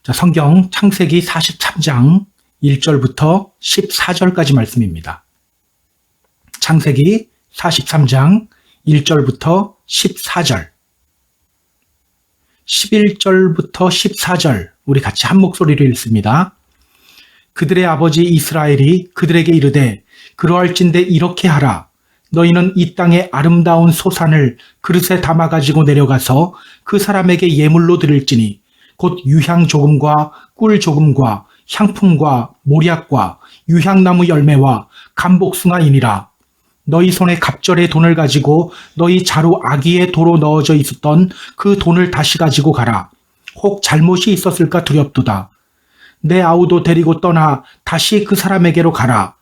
자, 성경 창세기 43장 1절부터 14절까지 말씀입니다. 창세기 43장 1절부터 14절, 11절부터 14절 우리 같이 한 목소리로 읽습니다. 그들의 아버지 이스라엘이 그들에게 이르되 그러할진대 이렇게 하라. 너희는 이 땅의 아름다운 소산을 그릇에 담아 가지고 내려가서 그 사람에게 예물로 드릴지니 곧 유향 조금과 꿀 조금과 향품과 모략과 유향나무 열매와 감복숭아이니라. 너희 손에 갑절의 돈을 가지고 너희 자루 아기의 도로 넣어져 있었던 그 돈을 다시 가지고 가라. 혹 잘못이 있었을까 두렵도다. 내 아우도 데리고 떠나 다시 그 사람에게로 가라.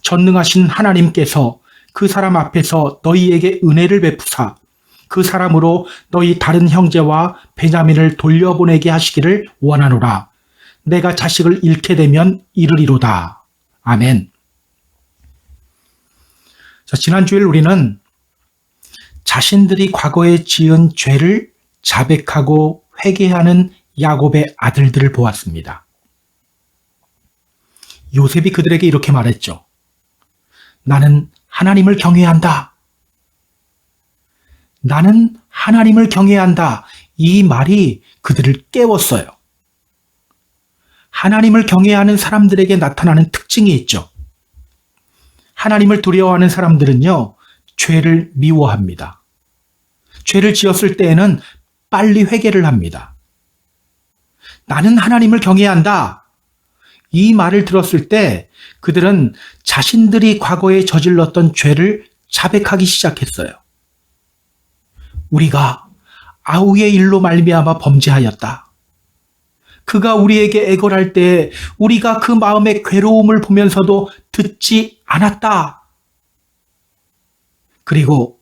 전능하신 하나님께서 그 사람 앞에서 너희에게 은혜를 베푸사 그 사람으로 너희 다른 형제와 베냐민을 돌려보내게 하시기를 원하노라. 내가 자식을 잃게 되면 이르리로다. 아멘. 자, 지난주에 우리는 자신들이 과거에 지은 죄를 자백하고 회개하는 야곱의 아들들을 보았습니다. 요셉이 그들에게 이렇게 말했죠. 나는 하나님을 경외한다. 나는 하나님을 경외한다. 이 말이 그들을 깨웠어요. 하나님을 경외하는 사람들에게 나타나는 특징이 있죠. 하나님을 두려워하는 사람들은요, 죄를 미워합니다. 죄를 지었을 때에는 빨리 회개를 합니다. 나는 하나님을 경외한다. 이 말을 들었을 때 그들은 자신들이 과거에 저질렀던 죄를 자백하기 시작했어요. 우리가 아우의 일로 말미암아 범죄하였다. 그가 우리에게 애걸할 때 우리가 그 마음의 괴로움을 보면서도 듣지 않았다. 그리고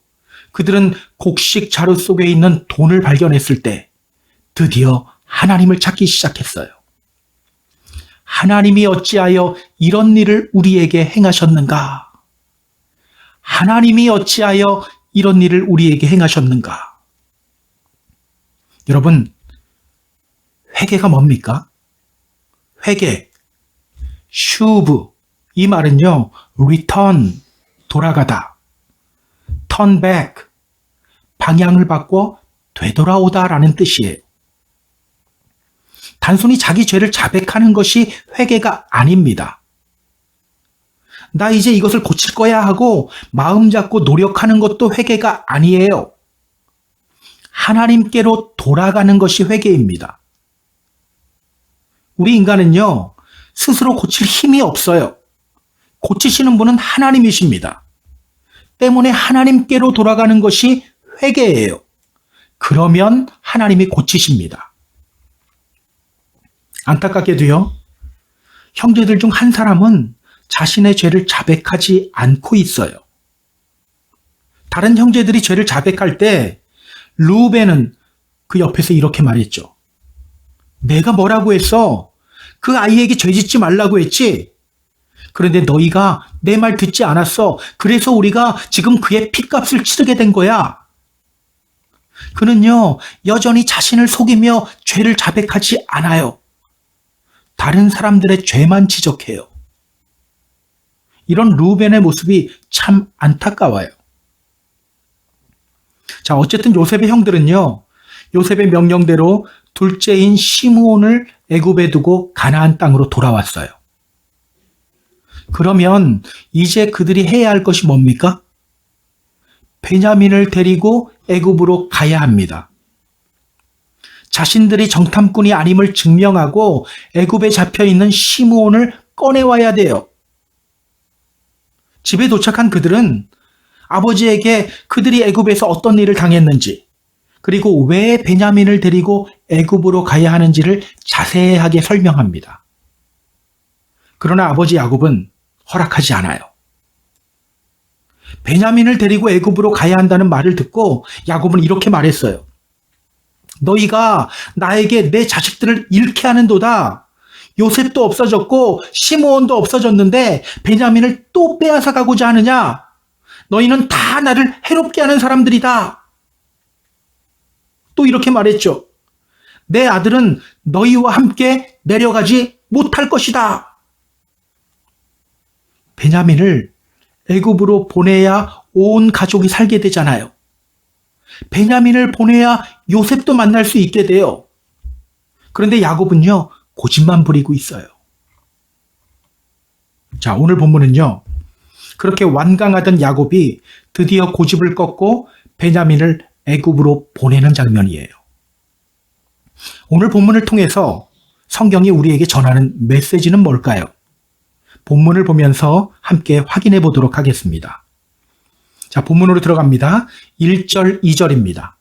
그들은 곡식 자루 속에 있는 돈을 발견했을 때 드디어 하나님을 찾기 시작했어요. 하나님이 어찌하여 이런 일을 우리에게 행하셨는가? 하나님이 어찌하여 이런 일을 우리에게 행하셨는가? 여러분, 회개가 뭡니까? 회개, 슈브, 이 말은요, return, 돌아가다, turn back, 방향을 바꿔 되돌아오다라는 뜻이에요. 단순히 자기 죄를 자백하는 것이 회개가 아닙니다. 나 이제 이것을 고칠 거야 하고 마음 잡고 노력하는 것도 회개가 아니에요. 하나님께로 돌아가는 것이 회개입니다. 우리 인간은요, 스스로 고칠 힘이 없어요. 고치시는 분은 하나님이십니다. 때문에 하나님께로 돌아가는 것이 회개예요. 그러면 하나님이 고치십니다. 안타깝게도요, 형제들 중 한 사람은 자신의 죄를 자백하지 않고 있어요. 다른 형제들이 죄를 자백할 때 르우벤은 그 옆에서 이렇게 말했죠. 내가 뭐라고 했어? 그 아이에게 죄 짓지 말라고 했지? 그런데 너희가 내 말 듣지 않았어. 그래서 우리가 지금 그의 핏값을 치르게 된 거야. 그는요, 여전히 자신을 속이며 죄를 자백하지 않아요. 다른 사람들의 죄만 지적해요. 이런 르우벤의 모습이 참 안타까워요. 자, 어쨌든 요셉의 형들은요, 요셉의 명령대로 둘째인 시므온을 애굽에 두고 가나안 땅으로 돌아왔어요. 그러면 이제 그들이 해야 할 것이 뭡니까? 베냐민을 데리고 애굽으로 가야 합니다. 자신들이 정탐꾼이 아님을 증명하고 애굽에 잡혀있는 시므온을 꺼내와야 돼요. 집에 도착한 그들은 아버지에게 그들이 애굽에서 어떤 일을 당했는지, 그리고 왜 베냐민을 데리고 애굽으로 가야 하는지를 자세하게 설명합니다. 그러나 아버지 야곱은 허락하지 않아요. 베냐민을 데리고 애굽으로 가야 한다는 말을 듣고 야곱은 이렇게 말했어요. 너희가 나에게 내 자식들을 잃게 하는도다. 요셉도 없어졌고 시므온도 없어졌는데 베냐민을 또 빼앗아 가고자 하느냐? 너희는 다 나를 해롭게 하는 사람들이다. 또 이렇게 말했죠. 내 아들은 너희와 함께 내려가지 못할 것이다. 베냐민을 애굽으로 보내야 온 가족이 살게 되잖아요. 베냐민을 보내야 요셉도 만날 수 있게 돼요. 그런데 야곱은요, 고집만 부리고 있어요. 자, 오늘 본문은요, 그렇게 완강하던 야곱이 드디어 고집을 꺾고 베냐민을 애굽으로 보내는 장면이에요. 오늘 본문을 통해서 성경이 우리에게 전하는 메시지는 뭘까요? 본문을 보면서 함께 확인해 보도록 하겠습니다. 자, 본문으로 들어갑니다. 1절, 2절입니다.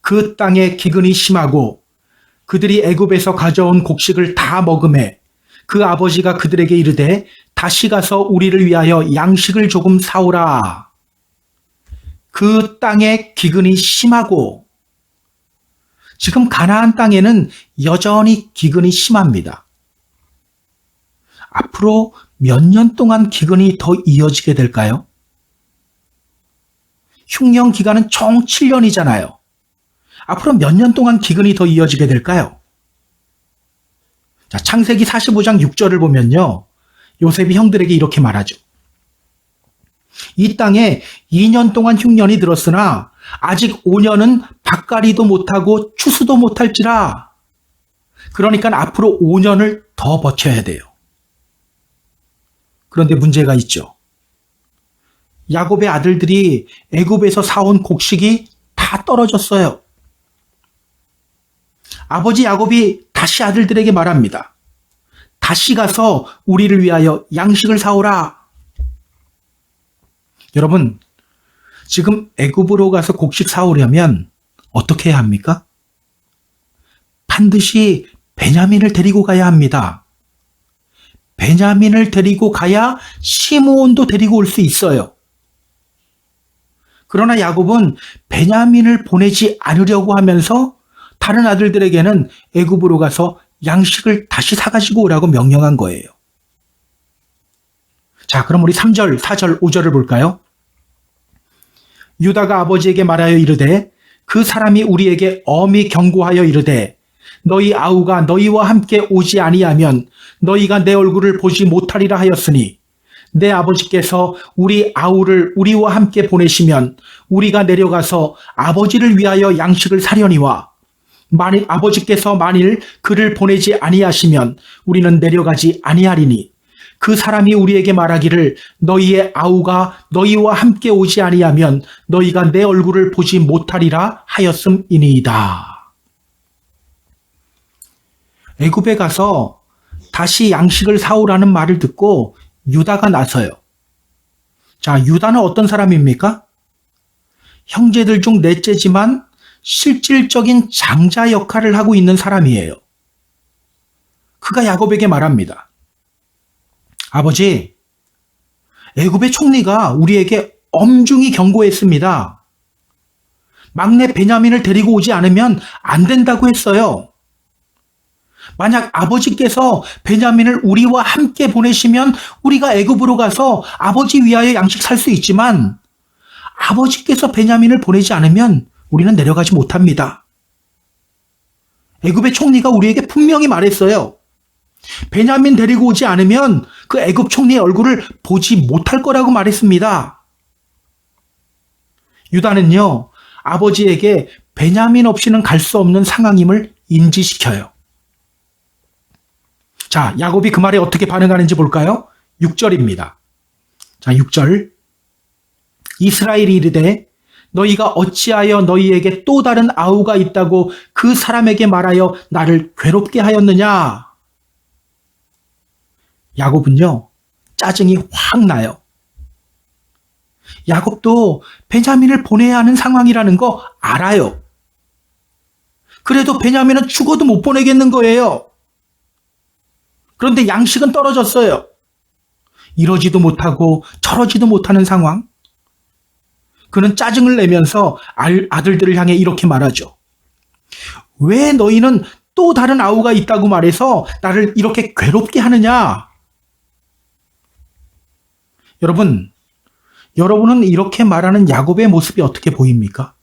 그 땅에 기근이 심하고 그들이 애굽에서 가져온 곡식을 다 먹음에 그 아버지가 그들에게 이르되 다시 가서 우리를 위하여 양식을 조금 사오라. 그 땅에 기근이 심하고, 지금 가나안 땅에는 여전히 기근이 심합니다. 앞으로 몇 년 동안 기근이 더 이어지게 될까요? 흉년 기간은 총 7년이잖아요. 앞으로 몇 년 동안 기근이 더 이어지게 될까요? 자, 창세기 45장 6절을 보면요, 요셉이 형들에게 이렇게 말하죠. 이 땅에 2년 동안 흉년이 들었으나 아직 5년은 밭갈이도 못하고 추수도 못할지라. 그러니까 앞으로 5년을 더 버텨야 돼요. 그런데 문제가 있죠. 야곱의 아들들이 애굽에서 사온 곡식이 다 떨어졌어요. 아버지 야곱이 다시 아들들에게 말합니다. 다시 가서 우리를 위하여 양식을 사오라. 여러분, 지금 애굽으로 가서 곡식 사오려면 어떻게 해야 합니까? 반드시 베냐민을 데리고 가야 합니다. 베냐민을 데리고 가야 시므온도 데리고 올 수 있어요. 그러나 야곱은 베냐민을 보내지 않으려고 하면서 다른 아들들에게는 애굽으로 가서 양식을 다시 사가지고 오라고 명령한 거예요. 자, 그럼 우리 3절, 4절, 5절을 볼까요? 유다가 아버지에게 말하여 이르되 그 사람이 우리에게 엄히 경고하여 이르되 너희 아우가 너희와 함께 오지 아니하면 너희가 내 얼굴을 보지 못하리라 하였으니 내 아버지께서 우리 아우를 우리와 함께 보내시면 우리가 내려가서 아버지를 위하여 양식을 사려니와 만일 아버지께서 그를 보내지 아니하시면 우리는 내려가지 아니하리니 그 사람이 우리에게 말하기를 너희의 아우가 너희와 함께 오지 아니하면 너희가 내 얼굴을 보지 못하리라 하였음이니이다. 애굽에 가서 다시 양식을 사오라는 말을 듣고 유다가 나서요. 자, 유다는 어떤 사람입니까? 형제들 중 넷째지만 실질적인 장자 역할을 하고 있는 사람이에요. 그가 야곱에게 말합니다. 아버지, 애굽의 총리가 우리에게 엄중히 경고했습니다. 막내 베냐민을 데리고 오지 않으면 안 된다고 했어요. 만약 아버지께서 베냐민을 우리와 함께 보내시면 우리가 애굽으로 가서 아버지 위하여 양식 살 수 있지만 아버지께서 베냐민을 보내지 않으면 우리는 내려가지 못합니다. 애굽의 총리가 우리에게 분명히 말했어요. 베냐민 데리고 오지 않으면 그 애굽 총리의 얼굴을 보지 못할 거라고 말했습니다. 유다는요, 아버지에게 베냐민 없이는 갈 수 없는 상황임을 인지시켜요. 자, 야곱이 그 말에 어떻게 반응하는지 볼까요? 6절입니다. 자, 6절. 이스라엘이 이르되 너희가 어찌하여 너희에게 또 다른 아우가 있다고 그 사람에게 말하여 나를 괴롭게 하였느냐? 야곱은요, 짜증이 확 나요. 야곱도 베냐민을 보내야 하는 상황이라는 거 알아요. 그래도 베냐민은 죽어도 못 보내겠는 거예요. 그런데 양식은 떨어졌어요. 이러지도 못하고 저러지도 못하는 상황. 그는 짜증을 내면서 아들들을 향해 이렇게 말하죠. 왜 너희는 또 다른 아우가 있다고 말해서 나를 이렇게 괴롭게 하느냐? 여러분은 이렇게 말하는 야곱의 모습이 어떻게 보입니까?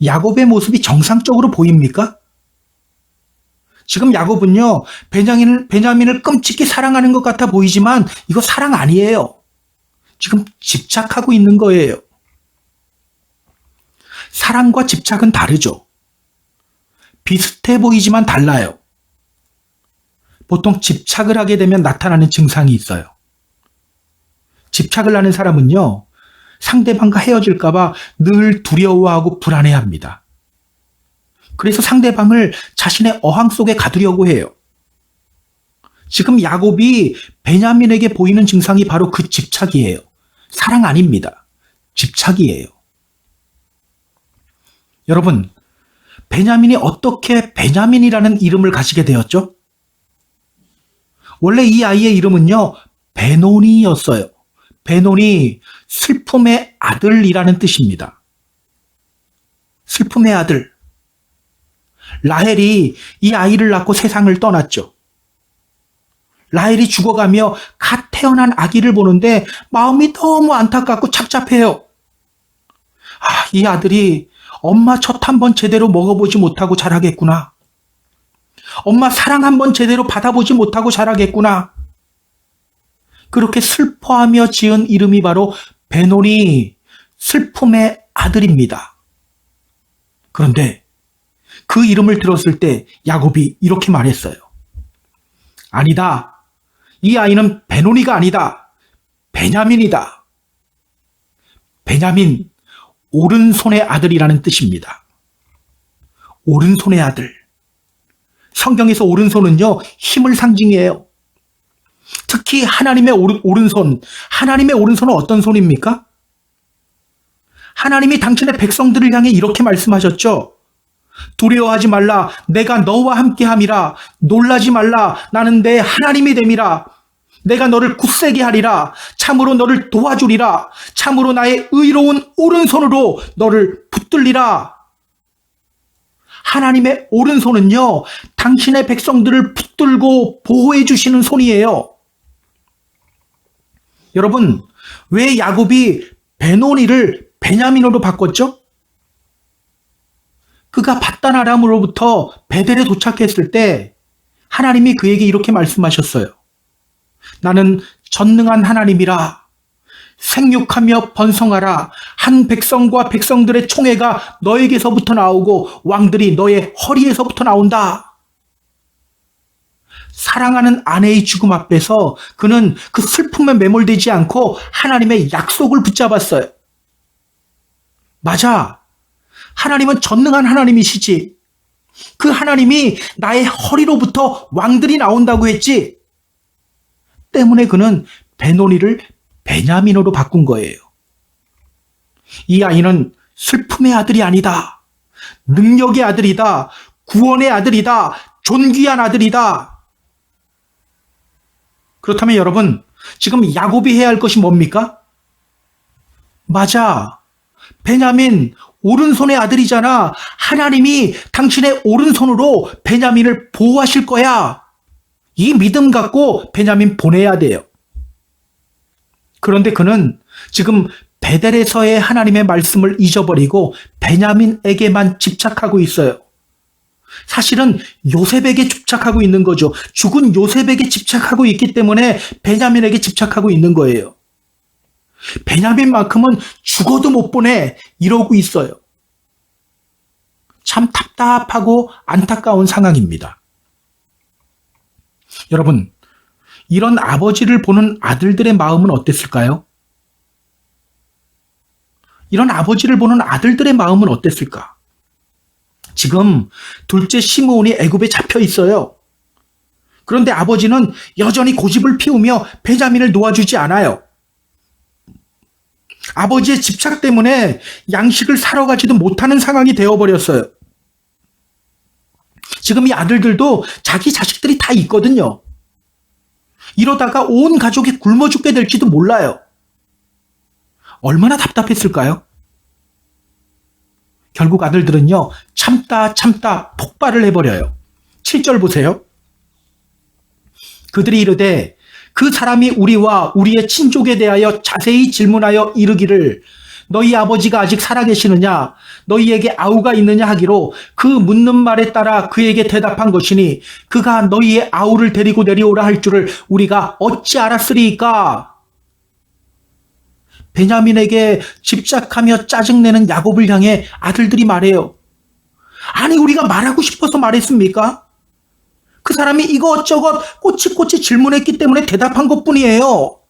야곱의 모습이 정상적으로 보입니까? 지금 야곱은요, 베냐민을 끔찍히 사랑하는 것 같아 보이지만 이거 사랑 아니에요. 지금 집착하고 있는 거예요. 사랑과 집착은 다르죠. 비슷해 보이지만 달라요. 보통 집착을 하게 되면 나타나는 증상이 있어요. 집착을 하는 사람은요, 상대방과 헤어질까봐 늘 두려워하고 불안해합니다. 그래서 상대방을 자신의 어항 속에 가두려고 해요. 지금 야곱이 베냐민에게 보이는 증상이 바로 그 집착이에요. 사랑 아닙니다. 집착이에요. 여러분, 베냐민이 어떻게 베냐민이라는 이름을 가지게 되었죠? 원래 이 아이의 이름은요, 베노니였어요. 베노니, 슬픔의 아들이라는 뜻입니다. 슬픔의 아들. 라헬이 이 아이를 낳고 세상을 떠났죠. 라헬이 죽어가며 갓 태어난 아기를 보는데 마음이 너무 안타깝고 착잡해요. 이 아들이 엄마 첫 한 번 제대로 먹어보지 못하고 자라겠구나. 엄마 사랑 한 번 제대로 받아보지 못하고 자라겠구나. 그렇게 슬퍼하며 지은 이름이 바로 베노니, 슬픔의 아들입니다. 그런데 그 이름을 들었을 때 야곱이 이렇게 말했어요. 아니다. 이 아이는 베노니가 아니다. 베냐민이다. 베냐민, 오른손의 아들이라는 뜻입니다. 오른손의 아들. 성경에서 오른손은요, 힘을 상징해요. 특히 하나님의 오른손. 하나님의 오른손은 어떤 손입니까? 하나님이 당신의 백성들을 향해 이렇게 말씀하셨죠. 두려워하지 말라. 내가 너와 함께함이라. 놀라지 말라. 나는 내 하나님이 됨이라. 내가 너를 굳세게 하리라. 참으로 너를 도와주리라. 참으로 나의 의로운 오른손으로 너를 붙들리라. 하나님의 오른손은요, 당신의 백성들을 붙들고 보호해 주시는 손이에요. 여러분, 왜 야곱이 베노니를 베냐민으로 바꿨죠? 그가 밧단 아람으로부터 베델에 도착했을 때 하나님이 그에게 이렇게 말씀하셨어요. 나는 전능한 하나님이라. 생육하며 번성하라. 한 백성과 백성들의 총회가 너에게서부터 나오고 왕들이 너의 허리에서부터 나온다. 사랑하는 아내의 죽음 앞에서 그는 그 슬픔에 매몰되지 않고 하나님의 약속을 붙잡았어요. 맞아. 하나님은 전능한 하나님이시지. 그 하나님이 나의 허리로부터 왕들이 나온다고 했지. 때문에 그는 베노니를 베냐민으로 바꾼 거예요. 이 아이는 슬픔의 아들이 아니다. 능력의 아들이다. 구원의 아들이다. 존귀한 아들이다. 그렇다면 여러분, 지금 야곱이 해야 할 것이 뭡니까? 맞아. 베냐민, 오른손의 아들이잖아. 하나님이 당신의 오른손으로 베냐민을 보호하실 거야. 이 믿음 갖고 베냐민 보내야 돼요. 그런데 그는 지금 베델에서의 하나님의 말씀을 잊어버리고 베냐민에게만 집착하고 있어요. 사실은 요셉에게 집착하고 있는 거죠. 죽은 요셉에게 집착하고 있기 때문에 베냐민에게 집착하고 있는 거예요. 베냐민만큼은 죽어도 못 보내 이러고 있어요. 참 답답하고 안타까운 상황입니다. 여러분, 이런 아버지를 보는 아들들의 마음은 어땠을까요? 이런 아버지를 보는 아들들의 마음은 어땠을까? 지금 둘째 시므온이 애굽에 잡혀 있어요. 그런데 아버지는 여전히 고집을 피우며 베냐민을 놓아주지 않아요. 아버지의 집착 때문에 양식을 사러 가지도 못하는 상황이 되어버렸어요. 지금 이 아들들도 자기 자식들이 다 있거든요. 이러다가 온 가족이 굶어 죽게 될지도 몰라요. 얼마나 답답했을까요? 결국 아들들은요, 참다 폭발을 해버려요. 7절 보세요. 그들이 이르되 그 사람이 우리와 우리의 친족에 대하여 자세히 질문하여 이르기를 너희 아버지가 아직 살아계시느냐? 너희에게 아우가 있느냐 하기로 그 묻는 말에 따라 그에게 대답한 것이니 그가 너희의 아우를 데리고 내려오라 할 줄을 우리가 어찌 알았으리이까? 베냐민에게 집착하며 짜증내는 야곱을 향해 아들들이 말해요. 아니, 우리가 말하고 싶어서 말했습니까? 그 사람이 이것저것 꼬치꼬치 질문했기 때문에 대답한 것뿐이에요.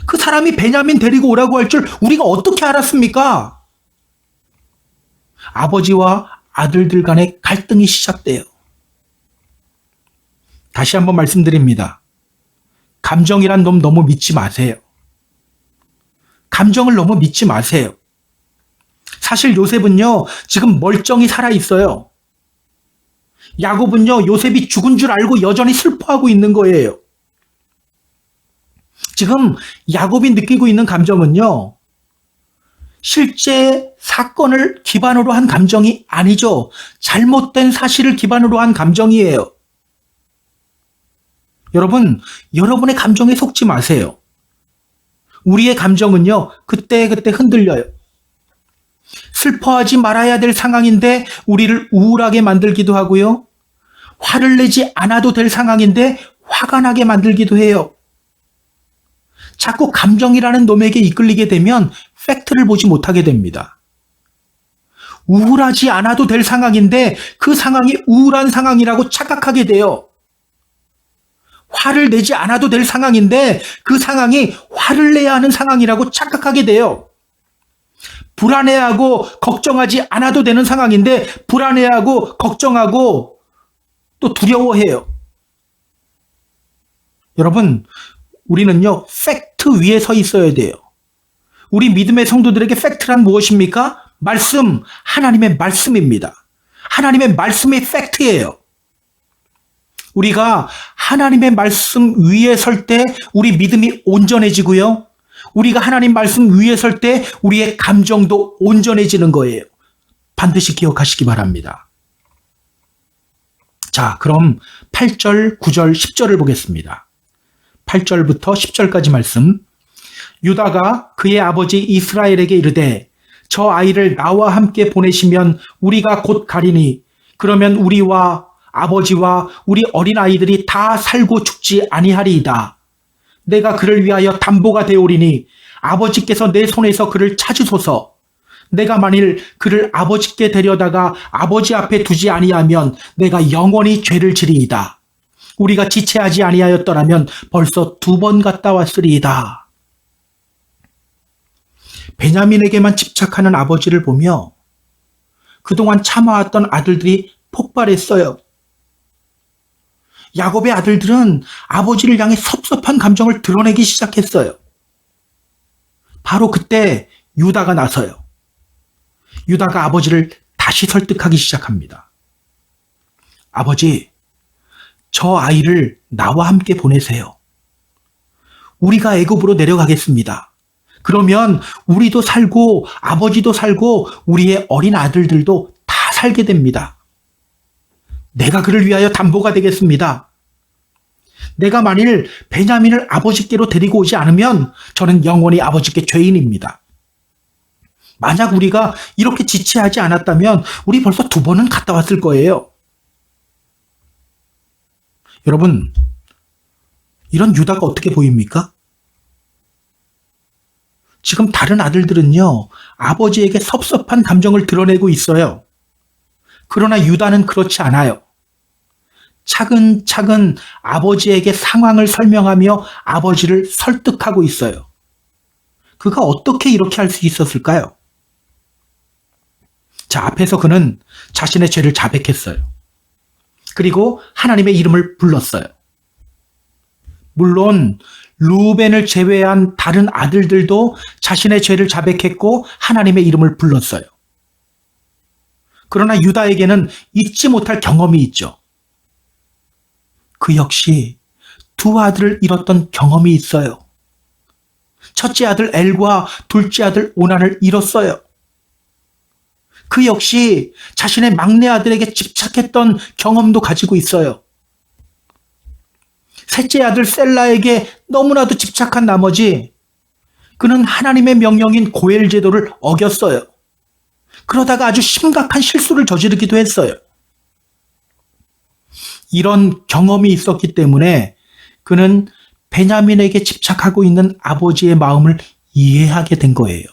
그 사람이 베냐민 데리고 오라고 할 줄 우리가 어떻게 알았습니까? 아버지와 아들들 간의 갈등이 시작돼요. 다시 한번 말씀드립니다. 감정이란 놈 너무 믿지 마세요. 감정을 너무 믿지 마세요. 사실 요셉은요, 지금 멀쩡히 살아있어요. 야곱은요, 요셉이 죽은 줄 알고 여전히 슬퍼하고 있는 거예요. 지금 야곱이 느끼고 있는 감정은요, 실제 사건을 기반으로 한 감정이 아니죠. 잘못된 사실을 기반으로 한 감정이에요. 여러분, 여러분의 감정에 속지 마세요. 우리의 감정은요, 그때그때 흔들려요. 슬퍼하지 말아야 될 상황인데 우리를 우울하게 만들기도 하고요. 화를 내지 않아도 될 상황인데 화가 나게 만들기도 해요. 자꾸 감정이라는 놈에게 이끌리게 되면 팩트를 보지 못하게 됩니다. 우울하지 않아도 될 상황인데 그 상황이 우울한 상황이라고 착각하게 돼요. 화를 내지 않아도 될 상황인데 그 상황이 화를 내야 하는 상황이라고 착각하게 돼요. 불안해하고 걱정하지 않아도 되는 상황인데 불안해하고 걱정하고 또 두려워해요. 여러분, 우리는요, 팩트 위에 서 있어야 돼요. 우리 믿음의 성도들에게 팩트란 무엇입니까? 말씀, 하나님의 말씀입니다. 하나님의 말씀이 팩트예요. 우리가 하나님의 말씀 위에 설 때 우리 믿음이 온전해지고요. 우리가 하나님 말씀 위에 설 때 우리의 감정도 온전해지는 거예요. 반드시 기억하시기 바랍니다. 자, 그럼 8절, 9절, 10절을 보겠습니다. 8절부터 10절까지 말씀. 유다가 그의 아버지 이스라엘에게 이르되 저 아이를 나와 함께 보내시면 우리가 곧 가리니 그러면 우리와 아버지와 우리 어린아이들이 다 살고 죽지 아니하리이다. 내가 그를 위하여 담보가 되오리니 아버지께서 내 손에서 그를 찾으소서. 내가 만일 그를 아버지께 데려다가 아버지 앞에 두지 아니하면 내가 영원히 죄를 지리이다. 우리가 지체하지 아니하였더라면 벌써 2번 갔다 왔으리이다. 베냐민에게만 집착하는 아버지를 보며 그동안 참아왔던 아들들이 폭발했어요. 야곱의 아들들은 아버지를 향해 섭섭한 감정을 드러내기 시작했어요. 바로 그때 유다가 나서요. 유다가 아버지를 다시 설득하기 시작합니다. 아버지, 저 아이를 나와 함께 보내세요. 우리가 애굽으로 내려가겠습니다. 그러면 우리도 살고 아버지도 살고 우리의 어린 아들들도 다 살게 됩니다. 내가 그를 위하여 담보가 되겠습니다. 내가 만일 베냐민을 아버지께로 데리고 오지 않으면 저는 영원히 아버지께 죄인입니다. 만약 우리가 이렇게 지체하지 않았다면 우리 벌써 2번은 갔다 왔을 거예요. 여러분, 이런 유다가 어떻게 보입니까? 지금 다른 아들들은요, 아버지에게 섭섭한 감정을 드러내고 있어요. 그러나 유다는 그렇지 않아요. 차근차근 아버지에게 상황을 설명하며 아버지를 설득하고 있어요. 그가 어떻게 이렇게 할 수 있었을까요? 자, 앞에서 그는 자신의 죄를 자백했어요. 그리고 하나님의 이름을 불렀어요. 물론 루벤을 제외한 다른 아들들도 자신의 죄를 자백했고 하나님의 이름을 불렀어요. 그러나 유다에게는 잊지 못할 경험이 있죠. 그 역시 2 아들을 잃었던 경험이 있어요. 첫째 아들 엘과 둘째 아들 오난을 잃었어요. 그 역시 자신의 막내 아들에게 집착했던 경험도 가지고 있어요. 셋째 아들 셀라에게 너무나도 집착한 나머지 그는 하나님의 명령인 고엘 제도를 어겼어요. 그러다가 아주 심각한 실수를 저지르기도 했어요. 이런 경험이 있었기 때문에 그는 베냐민에게 집착하고 있는 아버지의 마음을 이해하게 된 거예요.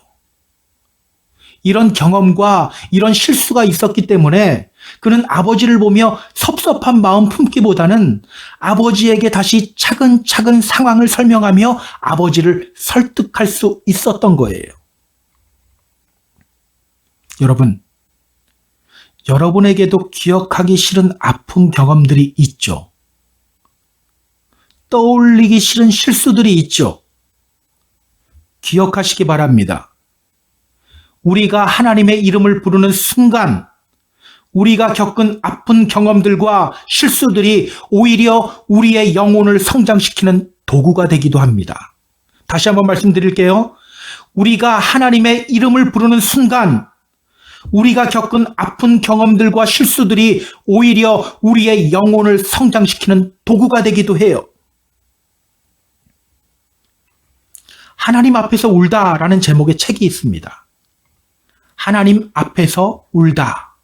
이런 경험과 이런 실수가 있었기 때문에 그는 아버지를 보며 섭섭한 마음 품기보다는 아버지에게 다시 차근차근 상황을 설명하며 아버지를 설득할 수 있었던 거예요. 여러분, 여러분에게도 기억하기 싫은 아픈 경험들이 있죠. 떠올리기 싫은 실수들이 있죠. 기억하시기 바랍니다. 우리가 하나님의 이름을 부르는 순간 우리가 겪은 아픈 경험들과 실수들이 오히려 우리의 영혼을 성장시키는 도구가 되기도 합니다. 다시 한번 말씀드릴게요. 우리가 하나님의 이름을 부르는 순간 우리가 겪은 아픈 경험들과 실수들이 오히려 우리의 영혼을 성장시키는 도구가 되기도 해요. 하나님 앞에서 울다라는 제목의 책이 있습니다. 하나님 앞에서 울다.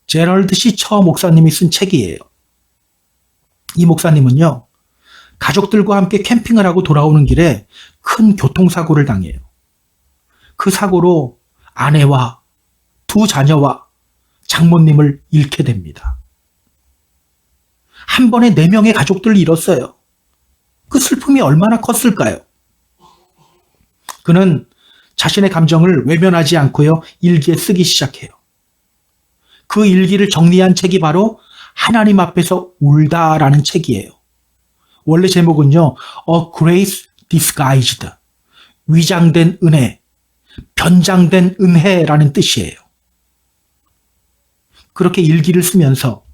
제럴드 시처 목사님이 쓴 책이에요. 이 목사님은요, 가족들과 함께 캠핑을 하고 돌아오는 길에 큰 교통사고를 당해요. 그 사고로 아내와 두 자녀와 장모님을 잃게 됩니다. 한 번에 4명의 가족들을 잃었어요. 그 슬픔이 얼마나 컸을까요? 그는 자신의 감정을 외면하지 않고요, 일기에 쓰기 시작해요. 그 일기를 정리한 책이 바로 하나님 앞에서 울다라는 책이에요. 원래 제목은요, A Grace Disguised, 위장된 은혜, 변장된 은혜라는 뜻이에요. 그렇게 일기를 쓰면서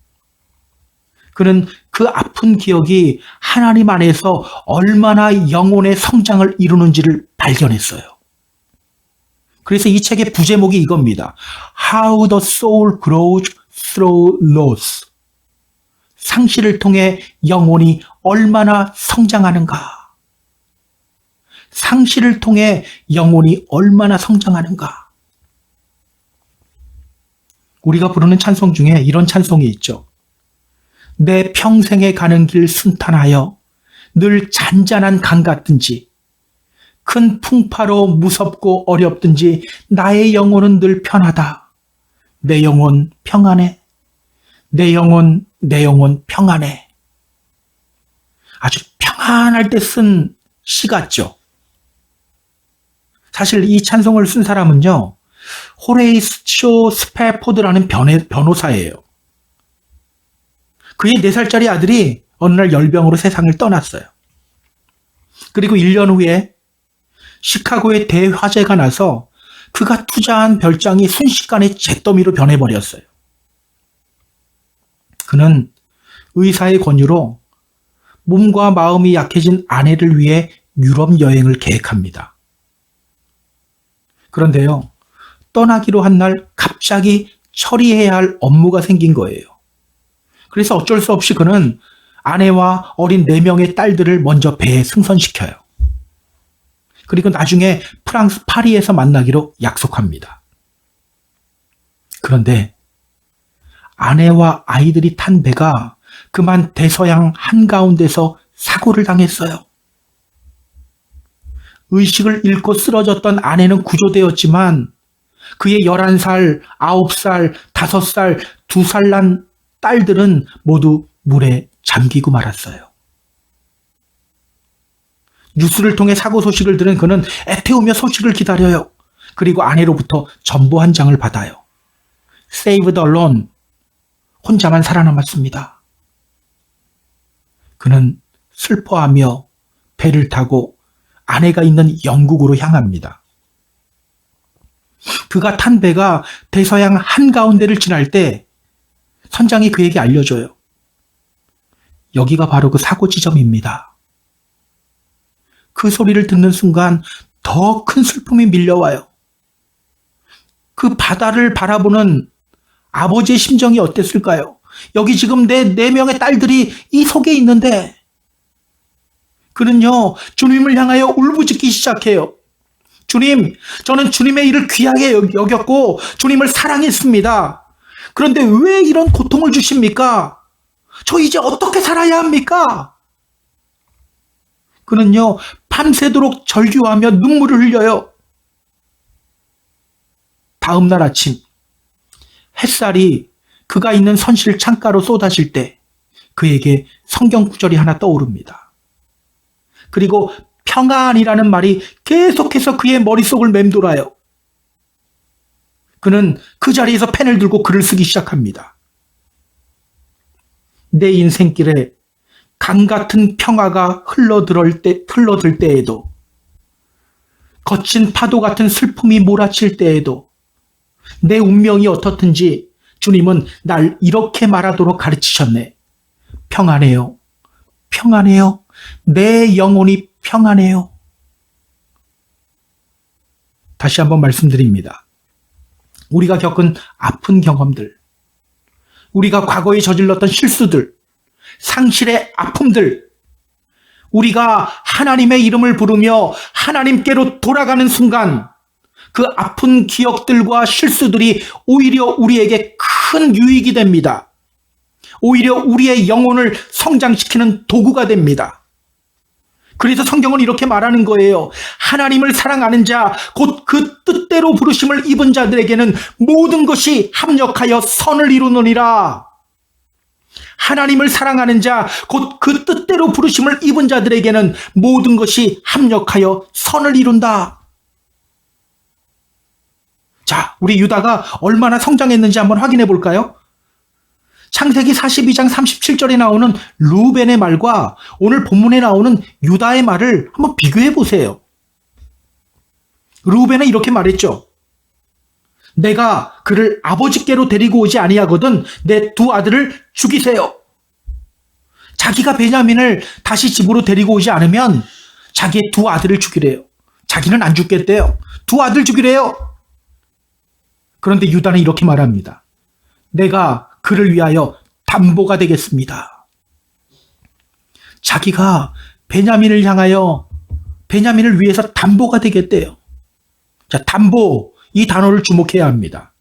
그는 그 아픈 기억이 하나님 안에서 얼마나 영혼의 성장을 이루는지를 발견했어요. 그래서 이 책의 부제목이 이겁니다. How the soul grows through loss. 상실을 통해 영혼이 얼마나 성장하는가. 상실을 통해 영혼이 얼마나 성장하는가. 우리가 부르는 찬송 중에 이런 찬송이 있죠. 내 평생에 가는 길 순탄하여 늘 잔잔한 강 같든지 큰 풍파로 무섭고 어렵든지 나의 영혼은 늘 편하다. 내 영혼 평안해. 내 영혼 평안해. 아주 평안할 때 쓴 시 같죠. 사실 이 찬송을 쓴 사람은요, 호레이쇼 스패포드라는 변호사예요. 그의 4살짜리 아들이 어느 날 열병으로 세상을 떠났어요. 그리고 1년 후에 시카고에 대화재가 나서 그가 투자한 별장이 순식간에 잿더미로 변해버렸어요. 그는 의사의 권유로 몸과 마음이 약해진 아내를 위해 유럽 여행을 계획합니다. 그런데요, 떠나기로 한 날 갑자기 처리해야 할 업무가 생긴 거예요. 그래서 어쩔 수 없이 그는 아내와 어린 4명의 딸들을 먼저 배에 승선시켜요. 그리고 나중에 프랑스 파리에서 만나기로 약속합니다. 그런데 아내와 아이들이 탄 배가 그만 대서양 한가운데서 사고를 당했어요. 의식을 잃고 쓰러졌던 아내는 구조되었지만 그의 11살, 9살, 5살, 2살 난 딸들은 모두 물에 잠기고 말았어요. 뉴스를 통해 사고 소식을 들은 그는 애태우며 소식을 기다려요. 그리고 아내로부터 전보 한 장을 받아요. Saved alone. 혼자만 살아남았습니다. 그는 슬퍼하며 배를 타고 아내가 있는 영국으로 향합니다. 그가 탄 배가 대서양 한가운데를 지날 때 선장이 그에게 알려줘요. 여기가 바로 그 사고 지점입니다. 그 소리를 듣는 순간 더 큰 슬픔이 밀려와요. 그 바다를 바라보는 아버지의 심정이 어땠을까요? 여기 지금 내 4명의 딸들이 이 속에 있는데 그는요, 주님을 향하여 울부짖기 시작해요. 주님, 저는 주님의 일을 귀하게 여겼고 주님을 사랑했습니다. 그런데 왜 이런 고통을 주십니까? 저 이제 어떻게 살아야 합니까? 그는요, 밤새도록 절규하며 눈물을 흘려요. 다음 날 아침, 햇살이 그가 있는 선실 창가로 쏟아질 때 그에게 성경 구절이 하나 떠오릅니다. 그리고 평안이라는 말이 계속해서 그의 머릿속을 맴돌아요. 그는 그 자리에서 펜을 들고 글을 쓰기 시작합니다. 내 인생길에 강 같은 평화가 흘러들 때에도, 거친 파도 같은 슬픔이 몰아칠 때에도, 내 운명이 어떻든지 주님은 날 이렇게 말하도록 가르치셨네. 평안해요. 평안해요. 내 영혼이 평안해요. 다시 한번 말씀드립니다. 우리가 겪은 아픈 경험들, 우리가 과거에 저질렀던 실수들, 상실의 아픔들, 우리가 하나님의 이름을 부르며 하나님께로 돌아가는 순간 그 아픈 기억들과 실수들이 오히려 우리에게 큰 유익이 됩니다. 오히려 우리의 영혼을 성장시키는 도구가 됩니다. 그래서 성경은 이렇게 말하는 거예요. 하나님을 사랑하는 자, 곧 그 뜻대로 부르심을 입은 자들에게는 모든 것이 합력하여 선을 이루느니라. 하나님을 사랑하는 자, 곧 그 뜻대로 부르심을 입은 자들에게는 모든 것이 합력하여 선을 이룬다. 자, 우리 유다가 얼마나 성장했는지 한번 확인해 볼까요? 창세기 42장 37절에 나오는 루벤의 말과 오늘 본문에 나오는 유다의 말을 한번 비교해 보세요. 루벤은 이렇게 말했죠. 내가 그를 아버지께로 데리고 오지 아니하거든 내 두 아들을 죽이세요. 자기가 베냐민을 다시 집으로 데리고 오지 않으면 자기의 두 아들을 죽이래요. 자기는 안 죽겠대요. 두 아들 죽이래요. 그런데 유다는 이렇게 말합니다. 내가 그를 위하여 담보가 되겠습니다. 자기가 베냐민을 향하여, 베냐민을 위해서 담보가 되겠대요. 자, 담보, 이 단어를 주목해야 합니다.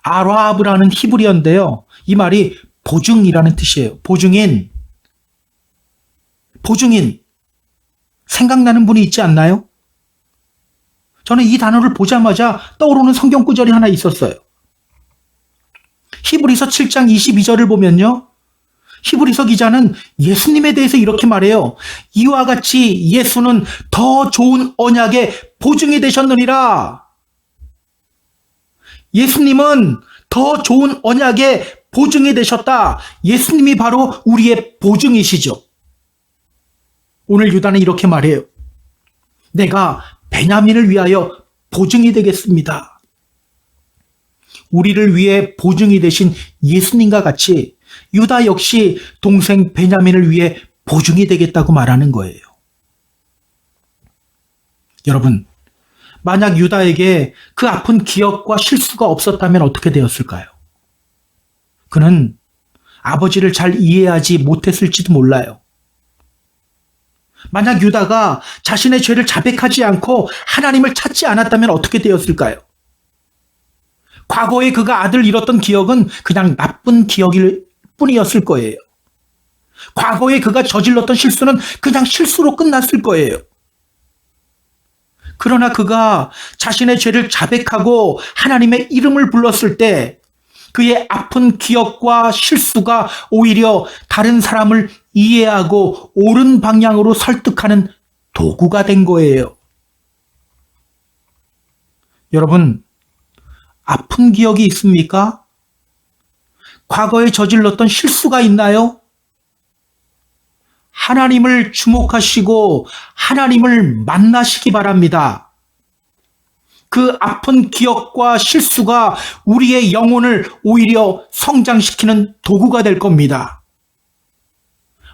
아라브라는 히브리어인데요. 이 말이 보증이라는 뜻이에요. 보증인. 생각나는 분이 있지 않나요? 저는 이 단어를 보자마자 떠오르는 성경 구절이 하나 있었어요. 히브리서 7장 22절을 보면요. 히브리서 기자는 예수님에 대해서 이렇게 말해요. 이와 같이 예수는 더 좋은 언약의 보증이 되셨느니라. 예수님은 더 좋은 언약의 보증이 되셨다. 예수님이 바로 우리의 보증이시죠. 오늘 유다는 이렇게 말해요. 내가 베냐민을 위하여 보증이 되겠습니다. 우리를 위해 보증이 되신 예수님과 같이 유다 역시 동생 베냐민을 위해 보증이 되겠다고 말하는 거예요. 여러분, 만약 유다에게 그 아픈 기억과 실수가 없었다면 어떻게 되었을까요? 그는 아버지를 잘 이해하지 못했을지도 몰라요. 만약 유다가 자신의 죄를 자백하지 않고 하나님을 찾지 않았다면 어떻게 되었을까요? 과거에 그가 아들 잃었던 기억은 그냥 나쁜 기억일 뿐이었을 거예요. 과거에 그가 저질렀던 실수는 그냥 실수로 끝났을 거예요. 그러나 그가 자신의 죄를 자백하고 하나님의 이름을 불렀을 때 그의 아픈 기억과 실수가 오히려 다른 사람을 이해하고 옳은 방향으로 설득하는 도구가 된 거예요. 여러분, 아픈 기억이 있습니까? 과거에 저질렀던 실수가 있나요? 하나님을 주목하시고 하나님을 만나시기 바랍니다. 그 아픈 기억과 실수가 우리의 영혼을 오히려 성장시키는 도구가 될 겁니다.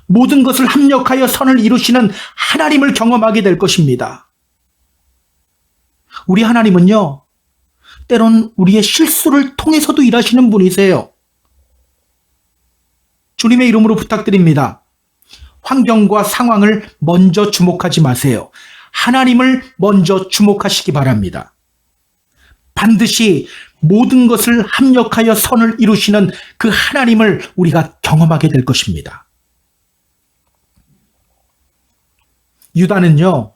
모든 것을 합력하여 선을 이루시는 하나님을 경험하게 될 것입니다. 우리 하나님은요, 때론 우리의 실수를 통해서도 일하시는 분이세요. 주님의 이름으로 부탁드립니다. 환경과 상황을 먼저 주목하지 마세요. 하나님을 먼저 주목하시기 바랍니다. 반드시 모든 것을 합력하여 선을 이루시는 그 하나님을 우리가 경험하게 될 것입니다. 유다는요,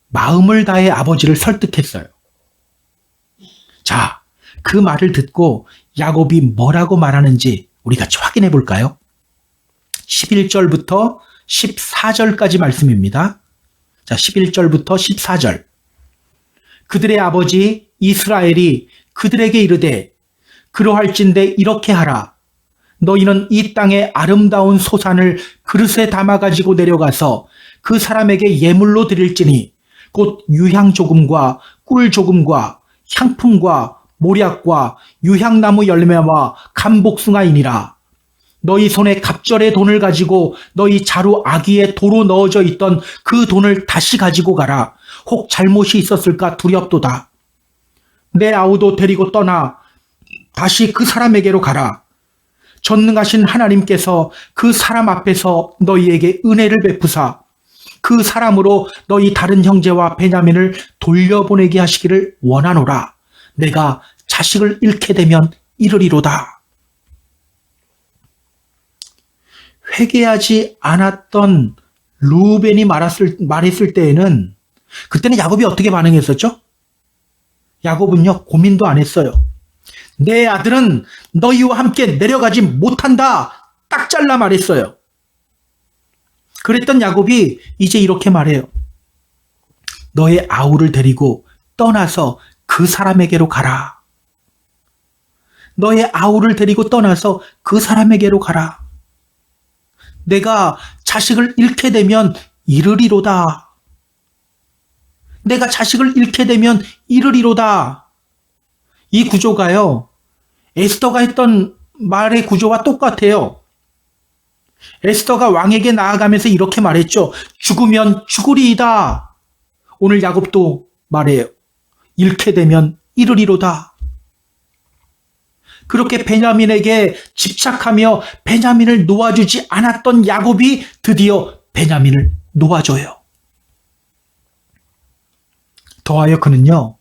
마음을 다해 아버지를 설득했어요. 자, 그 말을 듣고 야곱이 뭐라고 말하는지 우리 같이 확인해 볼까요? 11절부터 14절까지 말씀입니다. 자, 11절부터 14절. 그들의 아버지 이스라엘이 그들에게 이르되 그러할진대 이렇게 하라. 너희는 이 땅의 아름다운 소산을 그릇에 담아 가지고 내려가서 그 사람에게 예물로 드릴지니 곧 유향 조금과 꿀 조금과 향품과 모략과 유향나무 열매와 감복숭아이니라. 너희 손에 갑절의 돈을 가지고 너희 자루 아기에 도로 넣어져 있던 그 돈을 다시 가지고 가라. 혹 잘못이 있었을까 두렵도다. 내 아우도 데리고 떠나 다시 그 사람에게로 가라. 전능하신 하나님께서 그 사람 앞에서 너희에게 은혜를 베푸사 그 사람으로 너희 다른 형제와 베냐민을 돌려보내게 하시기를 원하노라. 내가 자식을 잃게 되면 이르리로다. 회개하지 않았던 루벤이 말했을 때에는 그때는 야곱이 어떻게 반응했었죠? 야곱은요, 고민도 안 했어요. 내 아들은 너희와 함께 내려가지 못한다. 딱 잘라 말했어요. 그랬던 야곱이 이제 이렇게 말해요. 너의 아우를 데리고 떠나서 그 사람에게로 가라. 너의 아우를 데리고 떠나서 그 사람에게로 가라. 내가 자식을 잃게 되면 이르리로다. 내가 자식을 잃게 되면 이르리로다. 이 구조가요, 에스더가 했던 말의 구조와 똑같아요. 에스더가 왕에게 나아가면서 이렇게 말했죠. 죽으면 죽으리이다. 오늘 야곱도 말해요. 잃게 되면 이르리로다. 그렇게 베냐민에게 집착하며 베냐민을 놓아주지 않았던 야곱이 드디어 베냐민을 놓아줘요. 더하여 그는요,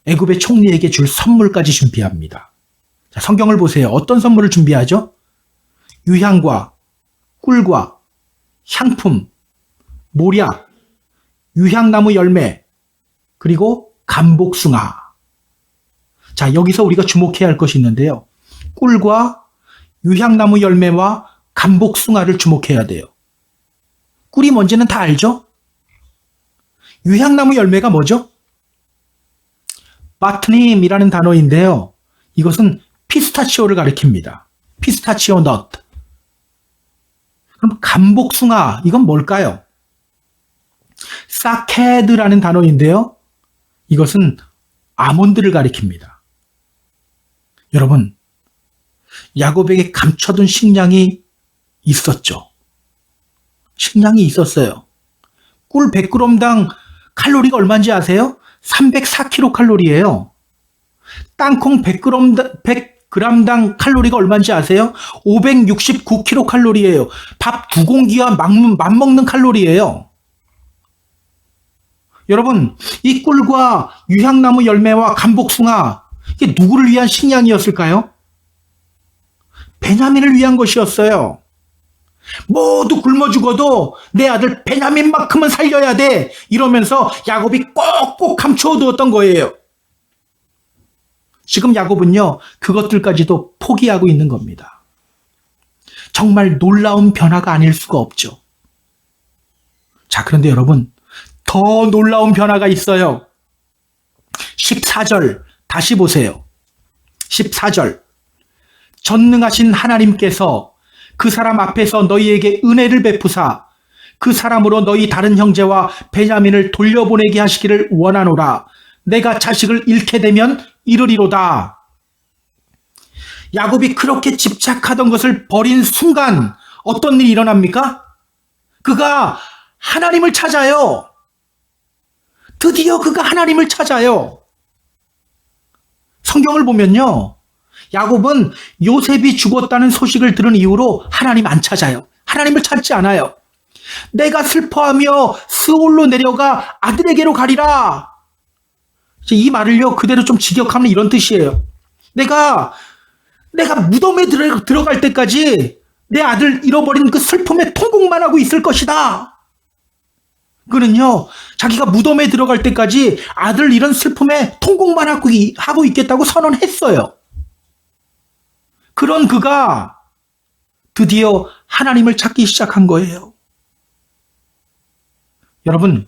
애굽의 총리에게 줄 선물까지 준비합니다. 자, 성경을 보세요. 어떤 선물을 준비하죠? 유향과 꿀과 향품, 모략, 유향나무 열매, 그리고 감복숭아. 자, 여기서 우리가 주목해야 할 것이 있는데요. 꿀과 유향나무 열매와 감복숭아를 주목해야 돼요. 꿀이 뭔지는 다 알죠? 유향나무 열매가 뭐죠? 바트님이라는 단어인데요. 이것은 피스타치오를 가리킵니다. 피스타치오 넛. 그럼 감복숭아, 이건 뭘까요? 사케드라는 단어인데요. 이것은 아몬드를 가리킵니다. 여러분, 야곱에게 감춰둔 식량이 있었죠. 식량이 있었어요. 꿀 100g당 칼로리가 얼마인지 아세요? 304kcal예요. 땅콩 100g당 칼로리가 얼마인지 아세요? 569kcal예요. 밥 2공기와 맞먹는 칼로리예요. 여러분, 이 꿀과 유향나무 열매와 감복숭아, 이게 누구를 위한 식량이었을까요? 베냐민을 위한 것이었어요. 모두 굶어 죽어도 내 아들 베냐민만큼은 살려야 돼. 이러면서 야곱이 꼭꼭 감추어 두었던 거예요. 지금 야곱은요, 그것들까지도 포기하고 있는 겁니다. 정말 놀라운 변화가 아닐 수가 없죠. 자, 그런데 여러분, 더 놀라운 변화가 있어요. 14절 다시 보세요. 14절. 전능하신 하나님께서 그 사람 앞에서 너희에게 은혜를 베푸사 그 사람으로 너희 다른 형제와 베냐민을 돌려보내게 하시기를 원하노라. 내가 자식을 잃게 되면 이르리로다. 야곱이 그렇게 집착하던 것을 버린 순간 어떤 일이 일어납니까? 그가 하나님을 찾아요. 드디어 그가 하나님을 찾아요. 성경을 보면요, 야곱은 요셉이 죽었다는 소식을 들은 이후로 하나님 안 찾아요. 하나님을 찾지 않아요. 내가 슬퍼하며 스올로 내려가 아들에게로 가리라. 이 말을요, 그대로 좀 직역하면 이런 뜻이에요. 내가 무덤에 들어갈 때까지 내 아들 잃어버린 그 슬픔에 통곡만 하고 있을 것이다. 그는요, 자기가 무덤에 들어갈 때까지 아들 잃은 슬픔에 통곡만 하고 있겠다고 선언했어요. 그런 그가 드디어 하나님을 찾기 시작한 거예요. 여러분,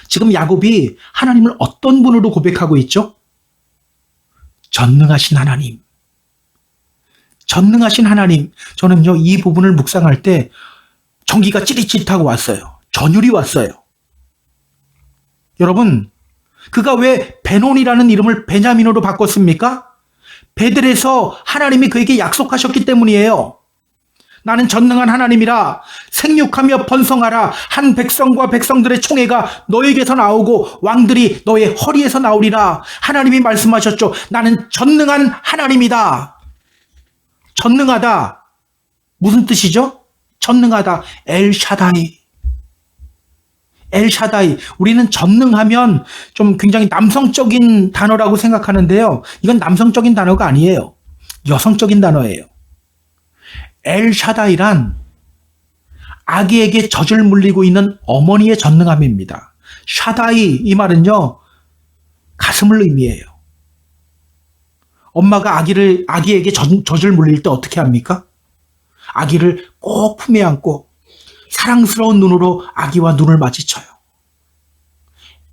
지금 야곱이 하나님을 어떤 분으로 고백하고 있죠? 전능하신 하나님. 전능하신 하나님. 저는요, 이 부분을 묵상할 때 전기가 찌릿찌릿하고 왔어요. 전율이 왔어요. 여러분, 그가 왜 베논이라는 이름을 베냐민으로 바꿨습니까? 베들에서 하나님이 그에게 약속하셨기 때문이에요. 나는 전능한 하나님이라 생육하며 번성하라. 한 백성과 백성들의 총회가 너에게서 나오고 왕들이 너의 허리에서 나오리라. 하나님이 말씀하셨죠. 나는 전능한 하나님이다. 전능하다. 무슨 뜻이죠? 전능하다. 엘샤다이. 엘샤다이. 우리는 전능하면 좀 굉장히 남성적인 단어라고 생각하는데요. 이건 남성적인 단어가 아니에요. 여성적인 단어예요. 엘샤다이란 아기에게 젖을 물리고 있는 어머니의 전능함입니다. 샤다이, 이 말은요, 가슴을 의미해요. 엄마가 아기에게 젖을 물릴 때 어떻게 합니까? 아기를 꼭 품에 안고 사랑스러운 눈으로 아기와 눈을 마주쳐요.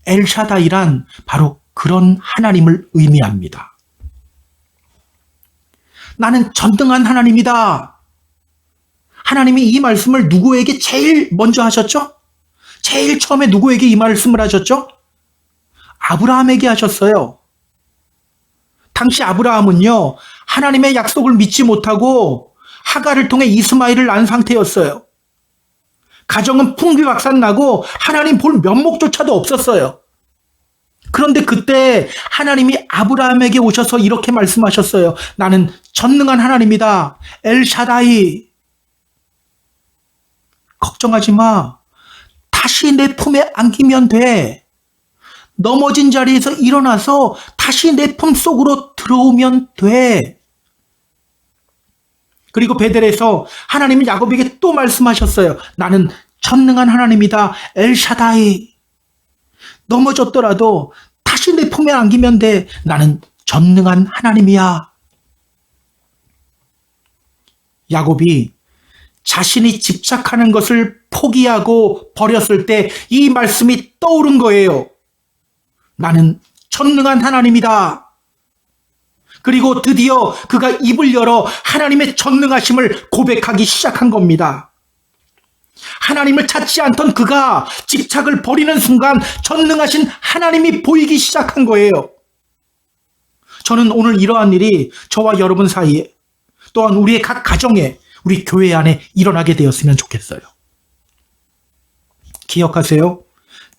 엘샤다이란 바로 그런 하나님을 의미합니다. 나는 전능한 하나님이다. 하나님이 이 말씀을 누구에게 제일 먼저 하셨죠? 제일 처음에 누구에게 이 말씀을 하셨죠? 아브라함에게 하셨어요. 당시 아브라함은요, 하나님의 약속을 믿지 못하고 하갈을 통해 이스마엘을 낳은 상태였어요. 가정은 풍비박산나고 하나님 볼 면목조차도 없었어요. 그런데 그때 하나님이 아브라함에게 오셔서 이렇게 말씀하셨어요. 나는 전능한 하나님이다. 엘샤다이. 걱정하지 마. 다시 내 품에 안기면 돼. 넘어진 자리에서 일어나서 다시 내 품 속으로 들어오면 돼. 그리고 베델에서 하나님은 야곱에게 또 말씀하셨어요. 나는 전능한 하나님이다. 엘샤다이. 넘어졌더라도 다시 내 품에 안기면 돼. 나는 전능한 하나님이야. 야곱이 자신이 집착하는 것을 포기하고 버렸을 때 이 말씀이 떠오른 거예요. 나는 전능한 하나님이다. 그리고 드디어 그가 입을 열어 하나님의 전능하심을 고백하기 시작한 겁니다. 하나님을 찾지 않던 그가 집착을 버리는 순간 전능하신 하나님이 보이기 시작한 거예요. 저는 오늘 이러한 일이 저와 여러분 사이에, 또한 우리의 각 가정에, 우리 교회 안에 일어나게 되었으면 좋겠어요. 기억하세요.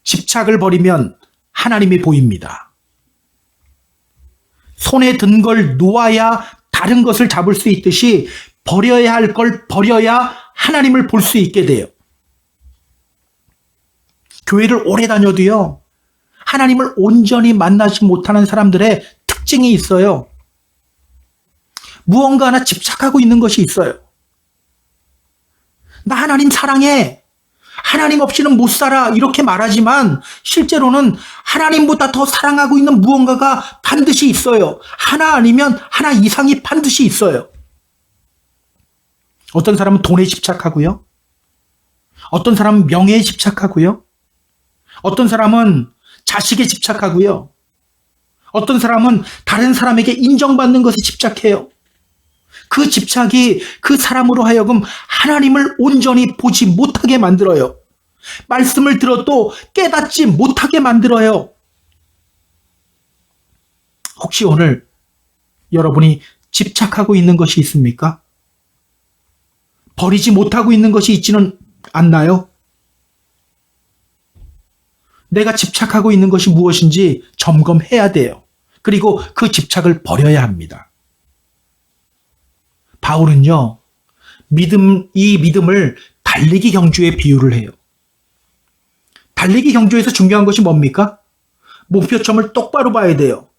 집착을 버리면 하나님이 보입니다. 손에 든 걸 놓아야 다른 것을 잡을 수 있듯이 버려야 할 걸 버려야 하나님을 볼 수 있게 돼요. 교회를 오래 다녀도요, 하나님을 온전히 만나지 못하는 사람들의 특징이 있어요. 무언가 하나 집착하고 있는 것이 있어요. 나 하나님 사랑해. 하나님 없이는 못 살아. 이렇게 말하지만 실제로는 하나님보다 더 사랑하고 있는 무언가가 반드시 있어요. 하나 아니면 하나 이상이 반드시 있어요. 어떤 사람은 돈에 집착하고요. 어떤 사람은 명예에 집착하고요. 어떤 사람은 자식에 집착하고요. 어떤 사람은 다른 사람에게 인정받는 것에 집착해요. 그 집착이 그 사람으로 하여금 하나님을 온전히 보지 못하게 만들어요. 말씀을 들어도 깨닫지 못하게 만들어요. 혹시 오늘 여러분이 집착하고 있는 것이 있습니까? 버리지 못하고 있는 것이 있지는 않나요? 내가 집착하고 있는 것이 무엇인지 점검해야 돼요. 그리고 그 집착을 버려야 합니다. 바울은요, 이 믿음을 달리기 경주에 비유를 해요. 달리기 경주에서 중요한 것이 뭡니까? 목표점을 똑바로 봐야 돼요.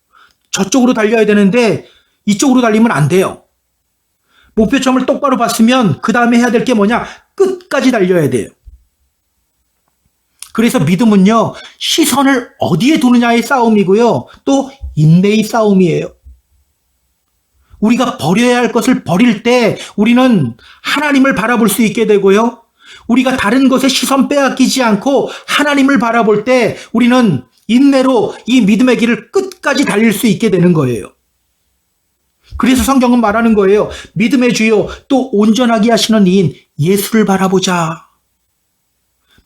저쪽으로 달려야 되는데 이쪽으로 달리면 안 돼요. 목표점을 똑바로 봤으면 그 다음에 해야 될 게 뭐냐? 끝까지 달려야 돼요. 그래서 믿음은요, 시선을 어디에 두느냐의 싸움이고요, 또 인내의 싸움이에요. 우리가 버려야 할 것을 버릴 때 우리는 하나님을 바라볼 수 있게 되고요, 우리가 다른 것에 시선 빼앗기지 않고 하나님을 바라볼 때 우리는 인내로 이 믿음의 길을 끝까지 달릴 수 있게 되는 거예요. 그래서 성경은 말하는 거예요. 믿음의 주요 또 온전하게 하시는 이인 예수를 바라보자.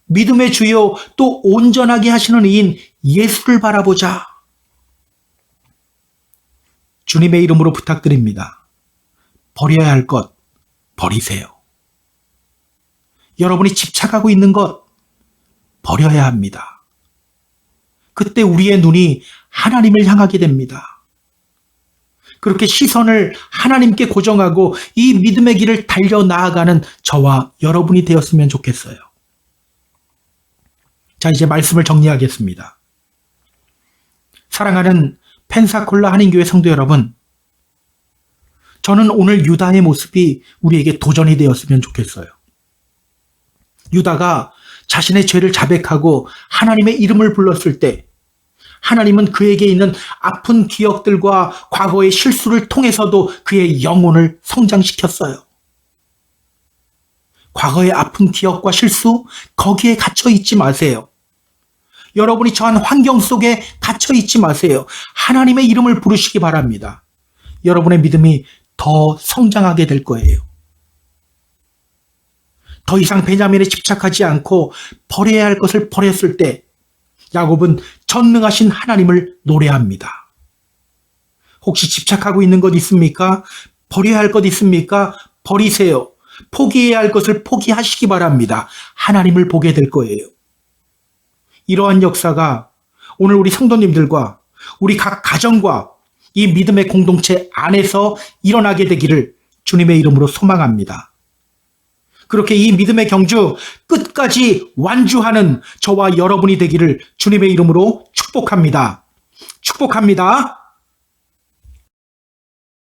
믿음의 주요 또 온전하게 하시는 이인 예수를 바라보자. 주님의 이름으로 부탁드립니다. 버려야 할 것 버리세요. 여러분이 집착하고 있는 것 버려야 합니다. 그때 우리의 눈이 하나님을 향하게 됩니다. 그렇게 시선을 하나님께 고정하고 이 믿음의 길을 달려 나아가는 저와 여러분이 되었으면 좋겠어요. 자, 이제 말씀을 정리하겠습니다. 사랑하는 펜사콜라 한인교회 성도 여러분, 저는 오늘 유다의 모습이 우리에게 도전이 되었으면 좋겠어요. 유다가 자신의 죄를 자백하고 하나님의 이름을 불렀을 때 하나님은 그에게 있는 아픈 기억들과 과거의 실수를 통해서도 그의 영혼을 성장시켰어요. 과거의 아픈 기억과 실수, 거기에 갇혀 있지 마세요. 여러분이 처한 환경 속에 갇혀 있지 마세요. 하나님의 이름을 부르시기 바랍니다. 여러분의 믿음이 더 성장하게 될 거예요. 더 이상 베냐민에 집착하지 않고 버려야 할 것을 버렸을 때 야곱은 전능하신 하나님을 노래합니다. 혹시 집착하고 있는 것 있습니까? 버려야 할 것 있습니까? 버리세요. 포기해야 할 것을 포기하시기 바랍니다. 하나님을 보게 될 거예요. 이러한 역사가 오늘 우리 성도님들과 우리 각 가정과 이 믿음의 공동체 안에서 일어나게 되기를 주님의 이름으로 소망합니다. 그렇게 이 믿음의 경주 끝까지 완주하는 저와 여러분이 되기를 주님의 이름으로 축복합니다. 축복합니다.